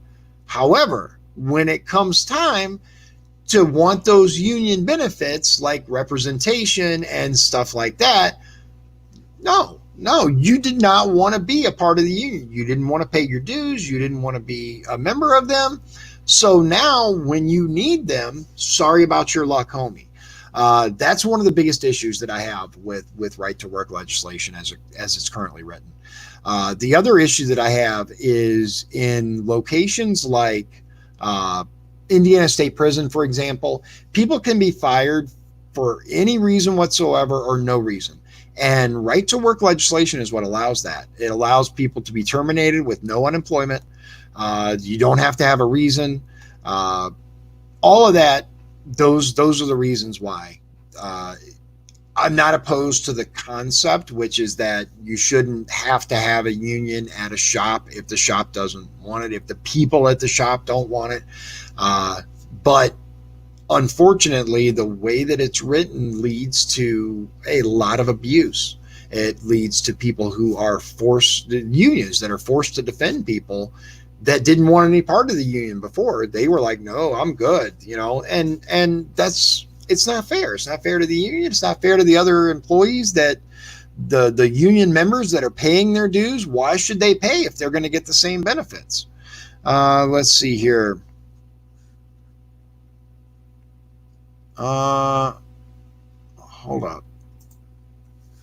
However, when it comes time to want those union benefits like representation and stuff like that, no, you did not want to be a part of the union. You didn't want to pay your dues. You didn't want to be a member of them. So now when you need them, sorry about your luck, homie. That's one of the biggest issues that I have with right to work legislation as it's currently written. The other issue that I have is in locations like Indiana State Prison, for example. People can be fired for any reason whatsoever or no reason. And right to work legislation is what allows that. It allows people to be terminated with no unemployment. You don't have to have a reason. All of that, those are the reasons why. I'm not opposed to the concept, which is that you shouldn't have to have a union at a shop if the shop doesn't want it, if the people at the shop don't want it. But unfortunately, the way that it's written leads to a lot of abuse. It leads to people who are unions that are forced to defend people that didn't want any part of the union before. They were like, no, I'm good, and it's not fair. It's not fair to the union. It's not fair to the other employees that the union members that are paying their dues. Why should they pay if they're going to get the same benefits? Let's see here. Hold up.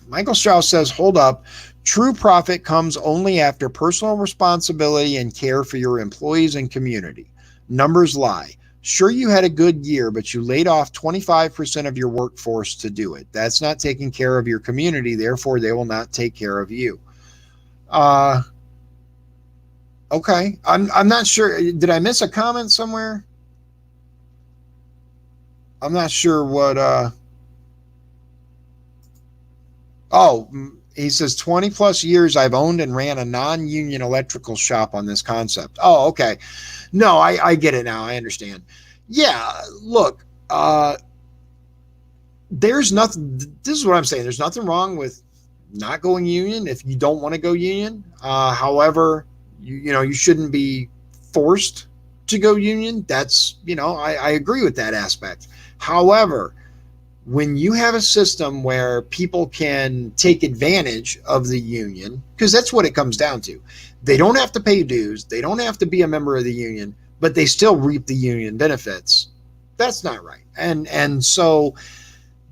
Michael Strauss says, hold up. True profit comes only after personal responsibility and care for your employees and community. Numbers lie. Sure, you had a good year, but you laid off 25% of your workforce to do it. That's not taking care of your community. Therefore, they will not take care of you. Okay. I'm not sure. Did I miss a comment somewhere? I'm not sure what, he says 20 plus years I've owned and ran a non-union electrical shop on this concept. Oh, okay. No, I get it now. I understand. Yeah, look, there's nothing, this is what I'm saying. There's nothing wrong with not going union if you don't want to go union. However, you shouldn't be forced to go union. That's, I agree with that aspect. However, when you have a system where people can take advantage of the union, because that's what it comes down to. They don't have to pay dues. They don't have to be a member of the union, but they still reap the union benefits. That's not right. And so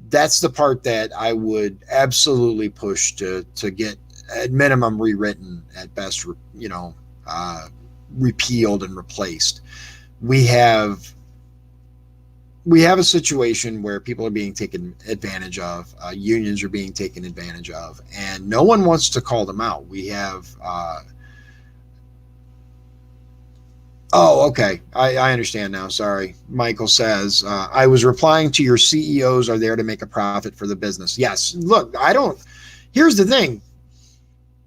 that's the part that I would absolutely push to get at minimum rewritten, at best, repealed and replaced. We have a situation where people are being taken advantage of, unions are being taken advantage of, and no one wants to call them out. We have Oh, okay. I understand now. Sorry. Michael says, I was replying to your CEOs are there to make a profit for the business. Yes. Look, I don't. Here's the thing,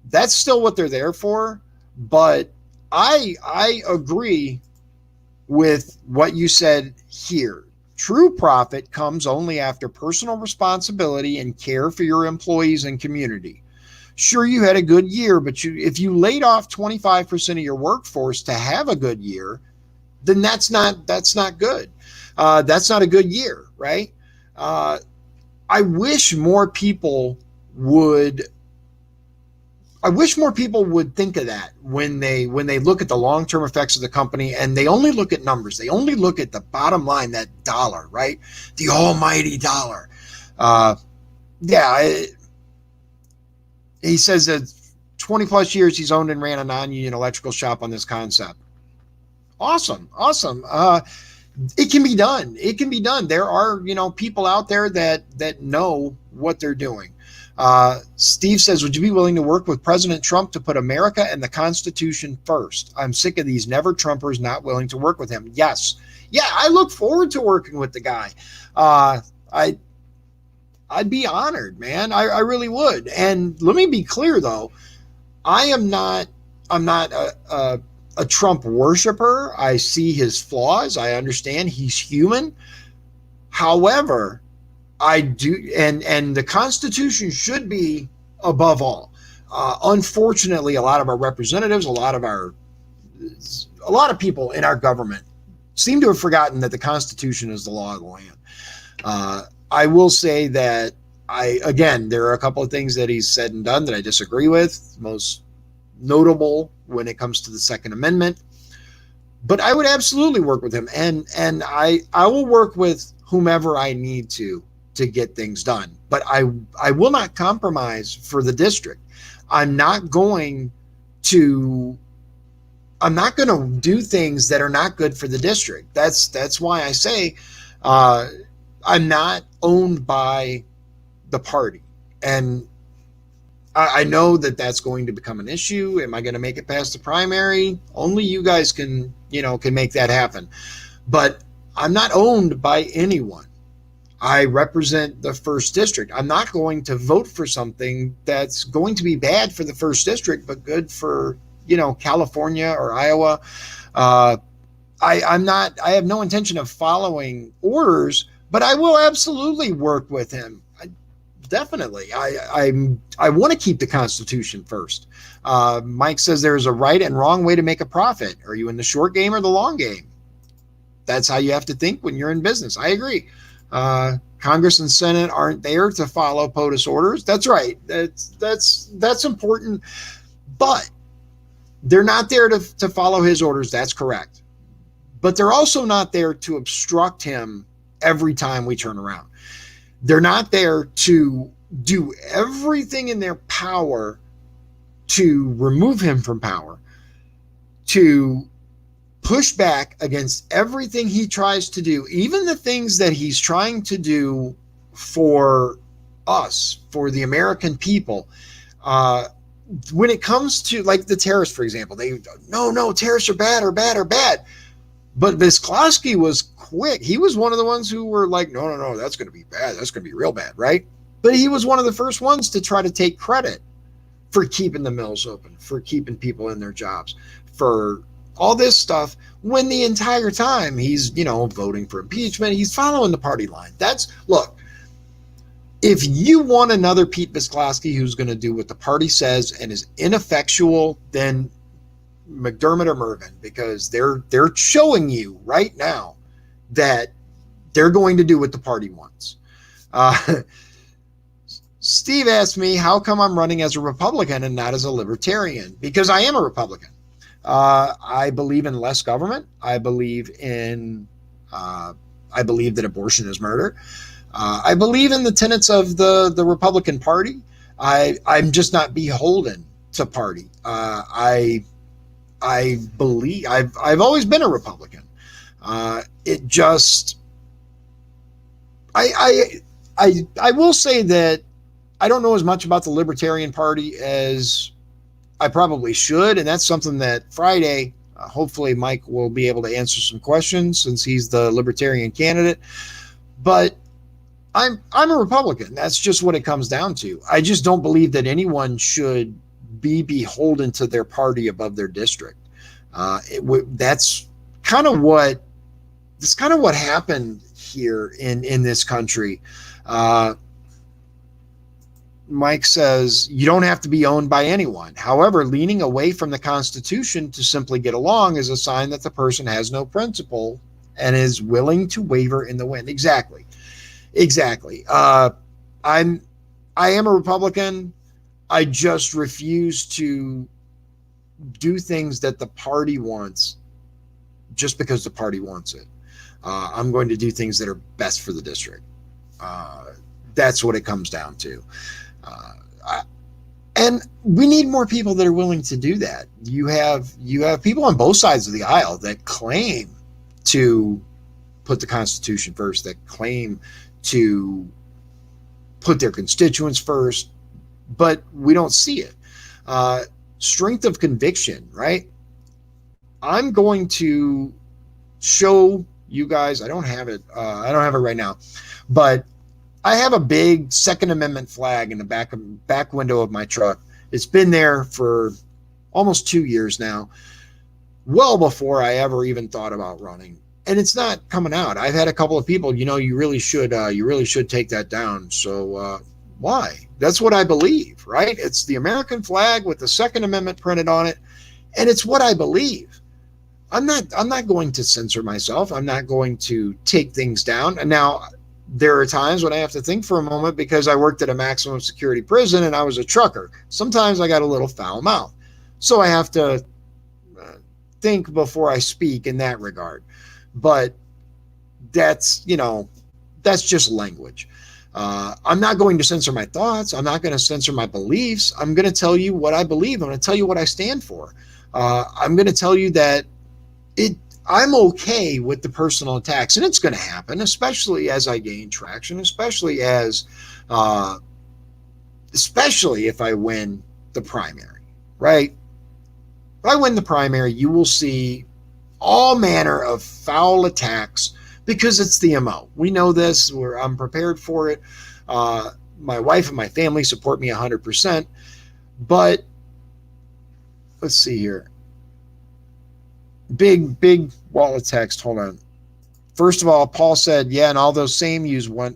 that's still what they're there for. But I agree with what you said here. True profit comes only after personal responsibility and care for your employees and community. Sure, you had a good year, but if you laid off 25% of your workforce to have a good year, then that's not good. That's not a good year, right? Uh, I wish more people would I wish more people would think of that when they look at the long term effects of the company, and they only look at numbers. They only look at the bottom line, that dollar, right? The almighty dollar. Uh, yeah, he says that 20 plus years he's owned and ran a non-union electrical shop on this concept. Awesome, awesome. It can be done. It can be done. There are, people out there that know what they're doing. Steve says, would you be willing to work with President Trump to put America and the Constitution first? I'm sick of these never Trumpers not willing to work with him. Yes. Yeah, I look forward to working with the guy. I I'd be honored, man. I really would. And let me be clear though, I am not I'm not a Trump worshiper. I see his flaws. I understand he's human. However, I do, and the Constitution should be above all. Unfortunately, a lot of our representatives, a lot of people in our government seem to have forgotten that the Constitution is the law of the land. I will say that again, there are a couple of things that he's said and done that I disagree with. Most notable when it comes to the Second Amendment. But I would absolutely work with him, and I will work with whomever I need to get things done. But I will not compromise for the district. I'm not going to I'm not going to do things that are not good for the district. That's why I say I'm not owned by the party, and I know that that's going to become an issue. Am I going to make it past the primary? Only you guys can make that happen. But I'm not owned by anyone. I represent the first district. I'm not going to vote for something that's going to be bad for the first district, but good for, California or Iowa. Uh, I'm not, I have no intention of following orders, but I will absolutely work with him. Definitely. I want to keep the Constitution first. Mike says there's a right and wrong way to make a profit. Are you in the short game or the long game? That's how you have to think when you're in business. I agree. Congress and Senate aren't there to follow POTUS orders. That's right. That's important. But they're not there to follow his orders. That's correct. But they're also not there to obstruct him every time we turn around. They're not there to do everything in their power to remove him from power, to push back against everything he tries to do, even the things that he's trying to do for us, for the American people. When it comes to like the tariffs, for example, no, tariffs are bad or bad or bad. But Visklosky was quick. He was one of the ones who were like, no, that's going to be bad. That's going to be real bad, right? But he was one of the first ones to try to take credit for keeping the mills open, for keeping people in their jobs, for all this stuff, when the entire time he's, voting for impeachment, he's following the party line. Look, if you want another Pete Visklosky who's going to do what the party says and is ineffectual, then McDermott or Mervin, because they're showing you right now that they're going to do what the party wants. Steve asked me, how come I'm running as a Republican and not as a Libertarian? Because I am a Republican. I believe in less government. I believe that abortion is murder. I believe in the tenets of the Republican Party. I'm just not beholden to party. I believe I've always been a Republican. It just I will say that I don't know as much about the Libertarian Party as I probably should, and that's something that Friday Hopefully, Mike will be able to answer some questions since he's the Libertarian candidate. But I'm a Republican. That's just what it comes down to. I just don't believe that anyone should be beholden to their party above their district. That's kind of what happened here in this country. Mike says you don't have to be owned by anyone. However, leaning away from the Constitution to simply get along is a sign that the person has no principle and is willing to waver in the wind. Exactly. I am a Republican. I just refuse to do things that the party wants just because the party wants it. I'm going to do things that are best for the district. That's what it comes down to. And we need more people that are willing to do that. You have people on both sides of the aisle that claim to put the Constitution first, that claim to put their constituents first, but we don't see it. Strength of conviction, right? I'm going to show you guys. I don't have it right now, but I have a big Second Amendment flag in the back window of my truck. It's been there for almost 2 years now, well before I ever even thought about running. And it's not coming out. I've had a couple of people, you really should take that down. So why? That's what I believe, right? It's the American flag with the Second Amendment printed on it, and it's what I believe. I'm not going to censor myself. I'm not going to take things down. And now, there are times when I have to think for a moment because I worked at a maximum security prison and I was a trucker. Sometimes I got a little foul mouth. So I have to think before I speak in that regard. But that's just language. I'm not going to censor my thoughts. I'm not going to censor my beliefs. I'm going to tell you what I believe. I'm going to tell you what I stand for. I'm going to tell you that I'm okay with the personal attacks, and it's going to happen, especially as I gain traction, especially if I win the primary, right? If I win the primary, you will see all manner of foul attacks because it's the MO. We know this. I'm prepared for it. My wife and my family support me 100%. But let's see here. Big wall of text. Hold on. First of all, Paul said, yeah, and all those same use the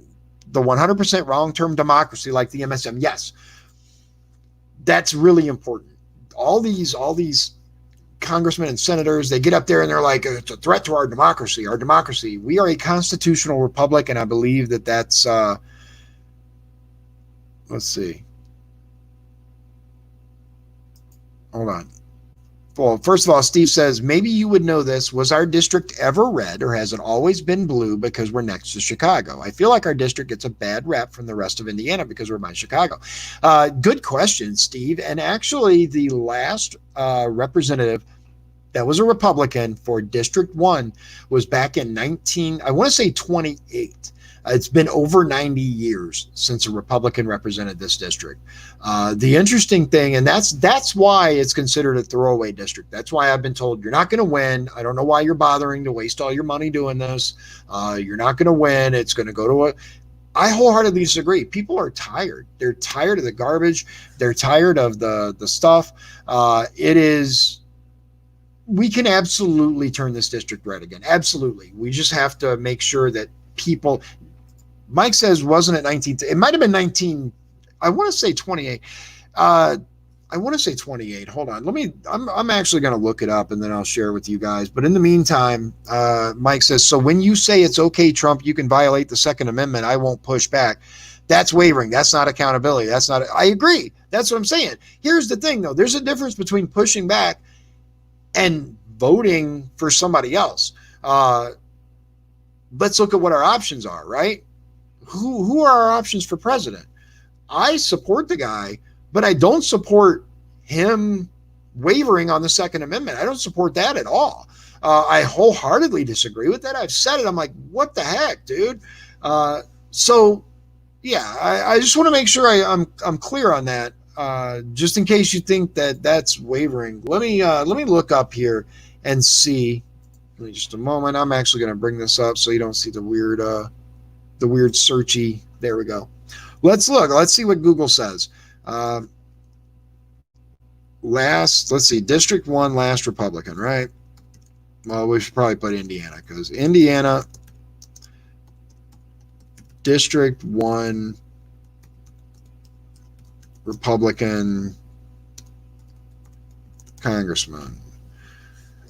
100% wrong term democracy like the MSM. Yes, that's really important. All these congressmen and senators, they get up there and they're like, it's a threat to our democracy. Our democracy. We are a constitutional republic, and I believe that's. Let's see. Hold on. Well, first of all, Steve says, maybe you would know this. Was our district ever red, or has it always been blue because we're next to Chicago? I feel like our district gets a bad rep from the rest of Indiana because we're by Chicago. Good question, Steve. And actually, the last representative that was a Republican for District 1 was back in 28. It's been over 90 years since a Republican represented this district. The interesting thing, and that's why it's considered a throwaway district. That's why I've been told you're not going to win. I don't know why you're bothering to waste all your money doing this. You're not going to win. It's going to go to I wholeheartedly disagree. People are tired. They're tired of the garbage. They're tired of the stuff. We can absolutely turn this district red again. Absolutely. We just have to make sure that people. Mike says, wasn't it 19? It might have been 19. I want to say 28. I want to say 28. Hold on. I'm actually going to look it up and then I'll share it with you guys. But in the meantime, Mike says, so when you say it's okay, Trump, you can violate the Second Amendment, I won't push back. That's wavering. That's not accountability. I agree. That's what I'm saying. Here's the thing, though. There's a difference between pushing back and voting for somebody else. Let's look at what our options are, right? Who are our options for president? I support the guy, but I don't support him wavering on the Second Amendment. I don't support that at all. I wholeheartedly disagree with that. I've said it. I'm like, what the heck, dude? So, yeah, I just want to make sure I'm clear on that. Just in case you think that that's wavering. Let me look up here and see. Give me just a moment. I'm actually going to bring this up so you don't see the weird searchy. There we go. Let's look. Let's see what Google says. Let's see, District 1, last Republican, right? Well, we should probably put Indiana, because Indiana, District 1, Republican congressman.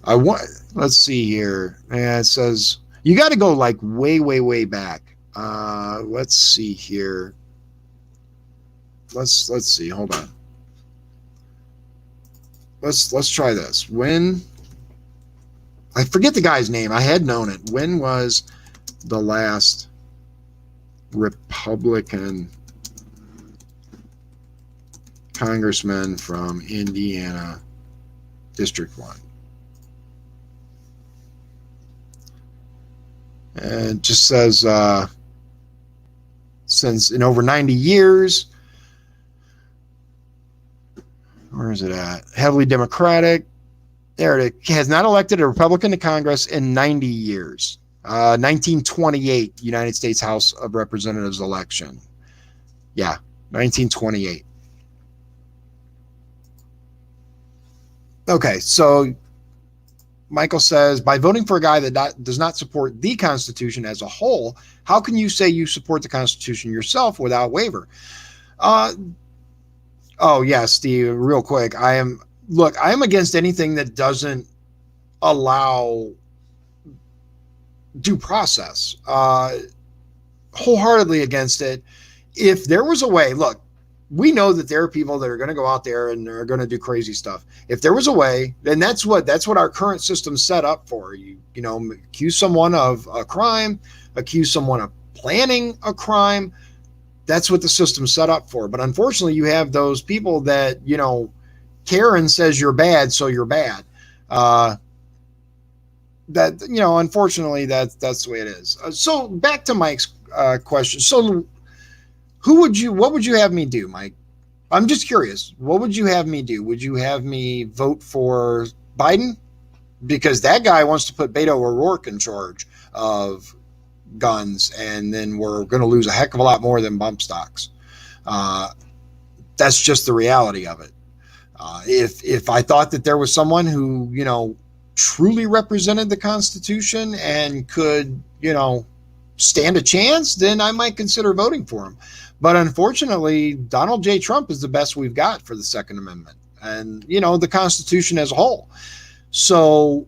Let's see here. Yeah, it says, you got to go like way, way, way back. Let's see here. Let's see. Hold on. Let's try this. When, I forget the guy's name. I had known it. When was the last Republican congressman from Indiana, District 1? And it just says, since in over 90 years, where is it at? Heavily Democratic. There it is. Has not elected a Republican to Congress in 90 years. 1928 United States House of Representatives election. Yeah, 1928. Okay, so Michael says, by voting for a guy that does not support the Constitution as a whole, how can you say you support the Constitution yourself without waiver? Oh, yeah, Steve, real quick. I am against anything that doesn't allow due process. Wholeheartedly against it. If there was a way, look, we know that there are people that are going to go out there and are going to do crazy stuff. If there was a way, then that's what our current system's set up for. You accuse someone of a crime, accuse someone of planning a crime. That's what the system's set up for. But unfortunately, you have those people that, Karen says you're bad, so you're bad. Unfortunately, that's the way it is. So back to Mike's question. So what would you have me do, Mike? I'm just curious. What would you have me do? Would you have me vote for Biden? Because that guy wants to put Beto O'Rourke in charge of guns, and then we're going to lose a heck of a lot more than bump stocks. That's just the reality of it. If I thought that there was someone who, truly represented the Constitution and could, stand a chance, then I might consider voting for him. But unfortunately, Donald J. Trump is the best we've got for the Second Amendment and, the Constitution as a whole. So,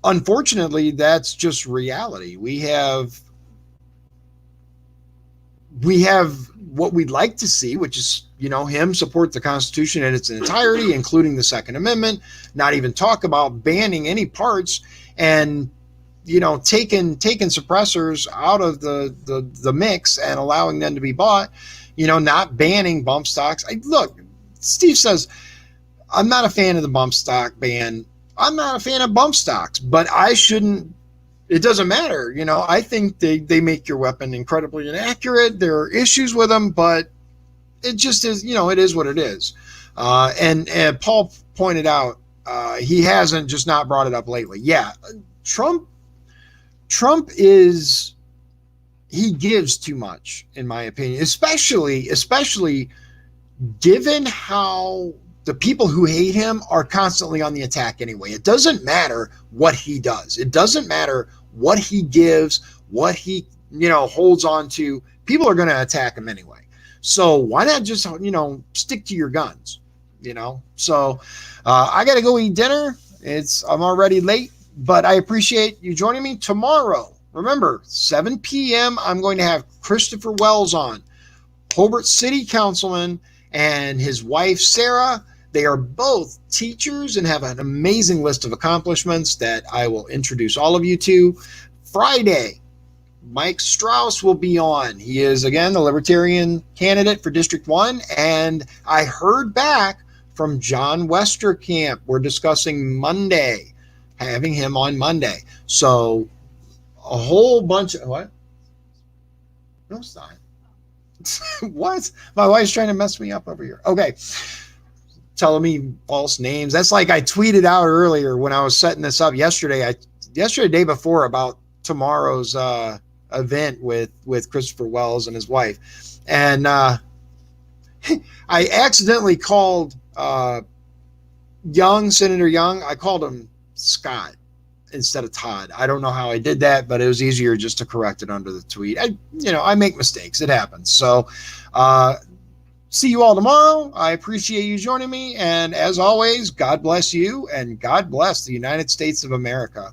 unfortunately, that's just reality. We have what we'd like to see, which is, him support the Constitution in its entirety, including the Second Amendment, not even talk about banning any parts, and, taking suppressors out of the mix and allowing them to be bought, not banning bump stocks. Look, Steve says, I'm not a fan of the bump stock ban. I'm not a fan of bump stocks, but it doesn't matter. I think they make your weapon incredibly inaccurate. There are issues with them, but it just is, it is what it is. And Paul pointed out, he hasn't just not brought it up lately. Yeah. Trump he gives too much, in my opinion, especially given how the people who hate him are constantly on the attack anyway. It doesn't matter what he does. It doesn't matter what he gives, what he, holds on to. People are going to attack him anyway. So why not just, stick to your guns, So I got to go eat dinner. I'm already late, but I appreciate you joining me tomorrow. Remember, 7 p.m., I'm going to have Christopher Wells on, Hobart City Councilman, and his wife, Sarah. They are both teachers and have an amazing list of accomplishments that I will introduce all of you to. Friday, Mike Strauss will be on. He is, again, the Libertarian candidate for District 1, and I heard back from John Westerkamp. We're discussing Monday, having him on Monday. So a whole bunch of, what? No, it's not. What? My wife's trying to mess me up over here. Okay. telling me false names. That's like I tweeted out earlier when I was setting this up yesterday. Day before, about tomorrow's event with Christopher Wells and his wife, and I accidentally called Senator Young. I called him Scott instead of Todd. I don't know how I did that, but it was easier just to correct it under the tweet. I make mistakes. It happens. So, see you all tomorrow. I appreciate you joining me. And as always, God bless you and God bless the United States of America.